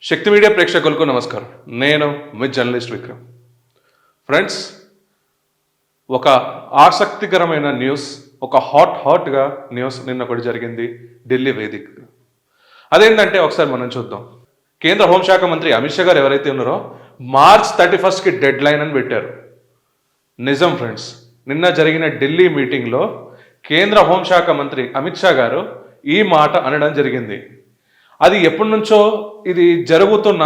శక్తి media ప్రేక్షకులకు నమస్కారం. నేను మీ జర్నలిస్ట్ విక్రమ్. ఫ్రెండ్స్, ఒక ఆసక్తికరమైన న్యూస్, ఒక హాట్గా న్యూస్ నిన్న ఒకటి జరిగింది ఢిల్లీ వేదిక. అదేంటంటే ఒకసారి మనం చూద్దాం. కేంద్ర హోంశాఖ మంత్రి అమిత్ షా గారు ఎవరైతే ఉన్నారో మార్చ్ 31కి డెడ్ లైన్ అని పెట్టారు. నిజం ఫ్రెండ్స్, నిన్న జరిగిన ఢిల్లీ మీటింగ్లో కేంద్ర హోంశాఖ మంత్రి అమిత్ షా గారు ఈ మాట అనడం జరిగింది. అది ఎప్పటి నుంచో ఇది జరుగుతున్న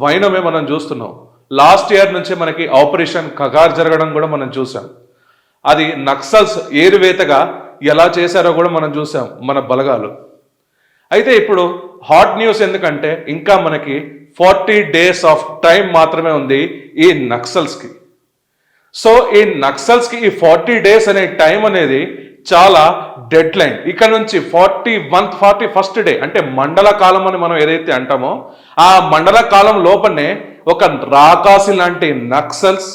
వైనమే మనం చూస్తున్నాం. లాస్ట్ ఇయర్ నుంచే మనకి ఆపరేషన్ కగార్ జరగడం కూడా మనం చూసాం. అది నక్సల్స్ ఏరువేతగా ఎలా చేశారో కూడా మనం చూసాం మన బలగాలు. అయితే ఇప్పుడు హాట్ న్యూస్ ఎందుకంటే ఇంకా మనకి 40 days ఆఫ్ టైం మాత్రమే ఉంది ఈ నక్సల్స్కి. సో ఈ నక్సల్స్కి ఈ 40 days అనే టైం అనేది చాలా డెడ్ లైన్. ఇక్కడ నుంచి 41st డే అంటే మండల కాలం అని మనం ఏదైతే అంటామో ఆ మండల కాలం లోపలనే ఒక రాకాసి లాంటి నక్సల్స్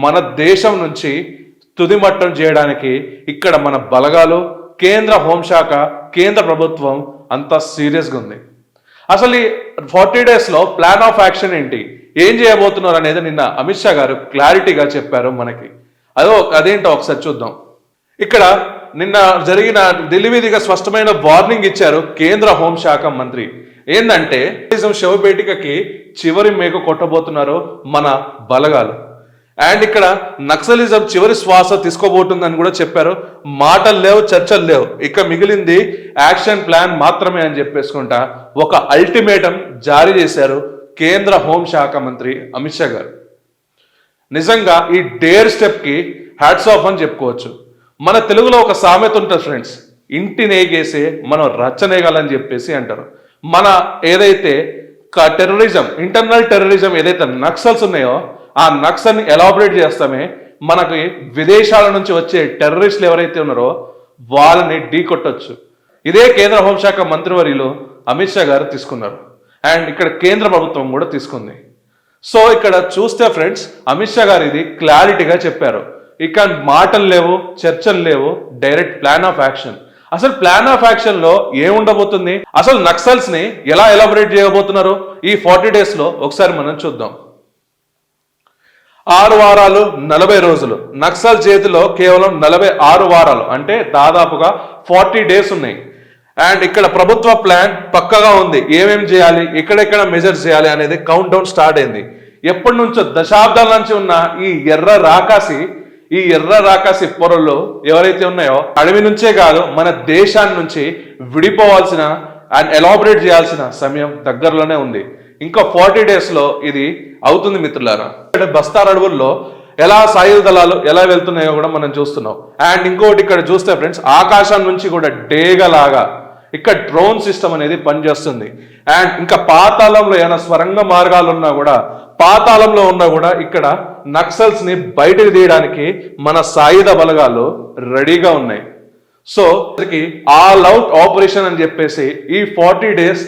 మన దేశం నుంచి తుదిమట్టం చేయడానికి ఇక్కడ మన బలగాలు, కేంద్ర హోంశాఖ, కేంద్ర ప్రభుత్వం అంతా సీరియస్గా ఉంది. అసలు ఈ 40 daysలో ప్లాన్ ఆఫ్ యాక్షన్ ఏంటి, ఏం చేయబోతున్నారు అనేది నిన్న అమిత్ షా గారు క్లారిటీగా చెప్పారు మనకి. అదేంటో ఒకసారి చూద్దాం. ఇక్కడ నిన్న జరిగిన ఢిల్లీ వేదిక స్పష్టమైన వార్నింగ్ ఇచ్చారు కేంద్ర హోంశాఖ మంత్రి. ఏంటంటే శవపేటికకి చివరి మేకు కొట్టబోతున్నారు మన బలగాలు. అండ్ ఇక్కడ నక్సలిజం చివరి శ్వాస తీసుకోబోతుందని కూడా చెప్పారు. మాటలు లేవు, చర్చలు లేవు, ఇక మిగిలింది యాక్షన్ ప్లాన్ మాత్రమే అని చెప్పేసుకుంటా ఒక అల్టిమేటం జారీ చేశారు కేంద్ర హోంశాఖ మంత్రి అమిత్ షా గారు. నిజంగా ఈ డేర్ స్టెప్కి హ్యాట్స్ ఆఫ్ అని చెప్పుకోవచ్చు. మన తెలుగులో ఒక సామెత ఉంటుంది ఫ్రెండ్స్, ఇంటి నేగేసే మనం రచ్చనేగాలని చెప్పేసి అంటారు. మన ఏదైతే టెర్రరిజం, ఇంటర్నల్ టెర్రరిజం ఏదైతే నక్సల్స్ ఉన్నాయో ఆ నక్సల్ని ఎలాబరేట్ చేస్తామే మనకి విదేశాల నుంచి వచ్చే టెర్రరిస్టులు ఎవరైతే ఉన్నారో వాళ్ళని ఢీకొట్టొచ్చు. ఇదే కేంద్ర హోంశాఖ మంత్రివర్యులు అమిత్ షా గారు తీసుకున్నారు. అండ్ ఇక్కడ కేంద్ర ప్రభుత్వం కూడా తీసుకుంది. సో ఇక్కడ చూస్తే ఫ్రెండ్స్, అమిత్ షా గారు ఇది క్లారిటీగా చెప్పారు. ఇక మాటలు లేవు, చర్చలు లేవు, డైరెక్ట్ ప్లాన్ ఆఫ్ యాక్షన్. అసలు ప్లాన్ ఆఫ్ యాక్షన్ లో ఏముండబోతుంది, అసలు నక్సల్స్ ని ఎలా ఎలాబరేట్ చేయబోతున్నారు ఈ 40 daysలో ఒకసారి మనం చూద్దాం. 6 వారాలు 40 రోజులు నక్సల్ చేతిలో కేవలం 46 వారాలు అంటే దాదాపుగా 40 days ఉన్నాయి. అండ్ ఇక్కడ ప్రభుత్వ ప్లాన్ పక్కగా ఉంది. ఏమేమి చేయాలి, ఎక్కడెక్కడ మెజర్స్ చేయాలి అనేది కౌంట్ డౌన్ స్టార్ట్ అయింది. ఎప్పటి నుంచో దశాబ్దాల నుంచి ఉన్న ఈ ఎర్ర రాకాసి పొరల్లో ఎవరైతే ఉన్నాయో అడవి నుంచే కాదు మన దేశాన్ని నుంచి విడిపోవాల్సిన అండ్ ఎలాబరేట్ చేయాల్సిన సమయం దగ్గరలోనే ఉంది. ఇంకా 40 daysలో ఇది అవుతుంది మిత్రులారా. బస్తార్ అడవుల్లో ఎలా సాయుధ దళాలు ఎలా వెళ్తున్నాయో కూడా మనం చూస్తున్నాం. అండ్ ఇంకోటి ఇక్కడ చూస్తే ఫ్రెండ్స్, ఆకాశం నుంచి కూడా డేగలాగా ఇక్కడ డ్రోన్ సిస్టమ్ అనేది పనిచేస్తుంది. అండ్ ఇంకా పాతాళంలో ఏమైనా స్వరంగ మార్గాలు ఉన్నా కూడా ఇక్కడ నక్సల్స్ ని బయటకు తీయడానికి మన సాయుధ బలగాలు రెడీగా ఉన్నాయి. సో ఆల్ అవుట్ ఆపరేషన్ అని చెప్పేసి ఈ 40 days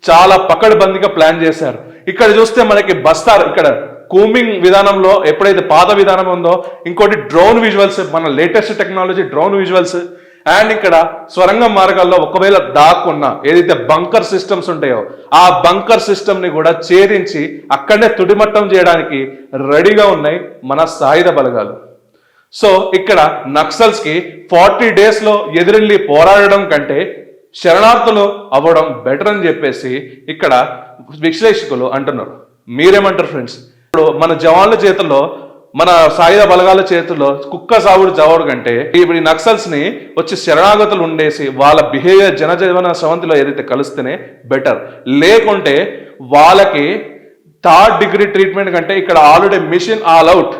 చాలా పకడ్బందీగా ప్లాన్ చేశారు. ఇక్కడ చూస్తే మనకి బస్తార్ ఇక్కడ కూమింగ్ విధానంలో ఎప్పుడైతే పాత విధానం ఉందో, ఇంకోటి డ్రోన్ విజువల్స్, మన latest technology drone visuals. And ఇక్కడ స్వరంగ మార్గాల్లో ఒకవేళ దాక్కున్న ఏదైతే బంకర్ సిస్టమ్స్ ఉంటాయో ఆ బంకర్ సిస్టమ్ ని కూడా ఛేదించి అక్కడనే తుడిమట్టం చేయడానికి రెడీగా ఉన్నాయి మన సాయుధ బలగాలు. సో ఇక్కడ నక్సల్స్ కి 40 daysలో ఎదురెళ్ళి పోరాడడం కంటే శరణార్థులు అవ్వడం బెటర్ అని చెప్పేసి ఇక్కడ విశ్లేషకులు అంటున్నారు. మీరేమంటారు ఫ్రెండ్స్? ఇప్పుడు మన జవాన్ల చేతుల్లో, మన సాయుధ బలగాల చేతుల్లో కుక్క సావుడు చావుడు కంటే ఇప్పుడు ఈ నక్సల్స్ ని వచ్చి శరణాగతులు ఉండేసి వాళ్ళ బిహేవియర్ జనజీవన స్రవంతిలో ఏదైతే కలిస్తేనే బెటర్. లేకుంటే వాళ్ళకి 3rd degree ట్రీట్మెంట్ కంటే ఇక్కడ ఆల్రెడీ మిషన్ ఆల్ అవుట్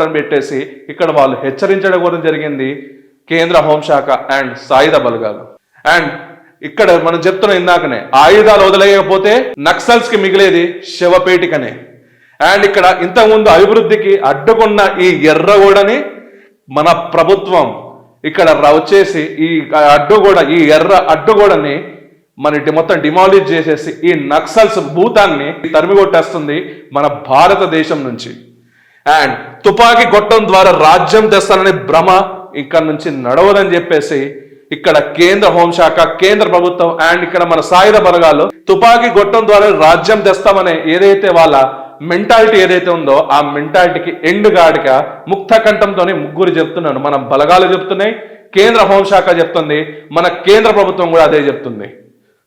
అని పెట్టేసి ఇక్కడ వాళ్ళు హెచ్చరించడం కూడా జరిగింది కేంద్ర హోంశాఖ అండ్ సాయుధ బలగాలు. అండ్ ఇక్కడ మనం చెప్తున్న ఇందాకనే ఆయుధాలు వదిలేయకపోతే నక్సల్స్ కి మిగిలేది శవపేటికనే. అండ్ ఇక్కడ ఇంతకుముందు అభివృద్ధికి అడ్డుకున్న ఈ ఎర్రగోడని మన ప్రభుత్వం ఇక్కడ వచ్చేసి ఈ ఎర్ర అడ్డుగోడని మొత్తం డిమాలిష్ చేసేసి ఈ నక్సల్స్ భూతాన్ని తరిమికొట్టేస్తుంది మన భారతదేశం నుంచి. అండ్ తుపాకీ గొట్టం ద్వారా రాజ్యం తెస్తాననే భ్రమ ఇక్కడ నుంచి నడవదని చెప్పేసి ఇక్కడ కేంద్ర హోంశాఖ, కేంద్ర ప్రభుత్వం అండ్ ఇక్కడ మన సాయుధ బలగాలు తుపాకీ గొట్టం ద్వారా రాజ్యం తెస్తామనే ఏదైతే వాళ్ళ మెంటాలిటీ ఏదైతే ఉందో ఆ మెంటాలిటీకి ఎండ్ గాడిక ముక్త కంఠంతోనే ముగ్గురు చెప్తున్నాను. మన బలగాలు చెప్తున్నాయి, కేంద్ర హోంశాఖ చెప్తుంది, మన కేంద్ర ప్రభుత్వం కూడా అదే చెప్తుంది.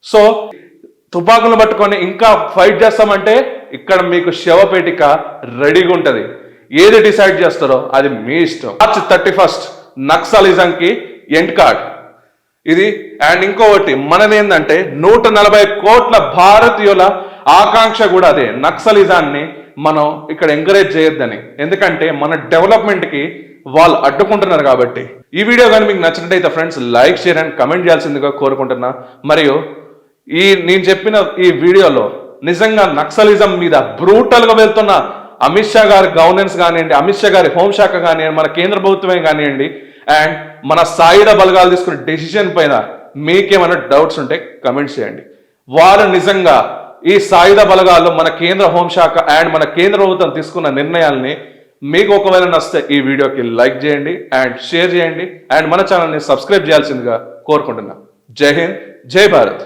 సో తుపాకులు పట్టుకొని ఇంకా ఫైట్ చేస్తామంటే ఇక్కడ మీకు శవపేటిక రెడీగా ఉంటుంది. ఏది డిసైడ్ చేస్తారో అది మీ ఇష్టం. మార్చ్ 31 నక్సలిజంకి ఎండ్ కార్డ్ ఇది. అండ్ ఇంకొకటి మనదేంటంటే 140 కోట్ల భారతీయుల ఆకాంక్ష కూడా అదే, నక్సలిజాన్ని మనం ఇక్కడ ఎంకరేజ్ చేయొద్దని. ఎందుకంటే మన డెవలప్మెంట్కి వాళ్ళు అడ్డుకుంటున్నారు కాబట్టి. ఈ వీడియో కానీ మీకు నచ్చినట్టయితే friends like, share and comment చేయాల్సిందిగా కోరుకుంటున్నా. మరియు నేను చెప్పిన ఈ వీడియోలో నిజంగా నక్సలిజం మీద బ్రూటల్గా వెళ్తున్న అమిత్ షా గారి గవర్నెన్స్ కానివ్వండి, అమిత్ షా గారి హోంశాఖ కానివ్వండి, మన కేంద్ర ప్రభుత్వమే కానివ్వండి, అండ్ మన సాయుధ బలగాలు తీసుకున్న డెసిషన్ పైన మీకేమైనా డౌట్స్ ఉంటే కమెంట్స్ చేయండి. వారు నిజంగా ఈ సాయుధ బలగాలు మన కేంద్ర హోంశాఖ అండ్ మన కేంద్ర ప్రభుత్వం తీసుకున్న నిర్ణయాల్ని మీకు ఒకవేళ నచ్చితే ఈ వీడియోకి లైక్ చేయండి అండ్ షేర్ చేయండి అండ్ మన ఛానల్ని సబ్స్క్రైబ్ చేయాల్సిందిగా కోరుకుంటున్నా. జై హింద్, జై భారత్.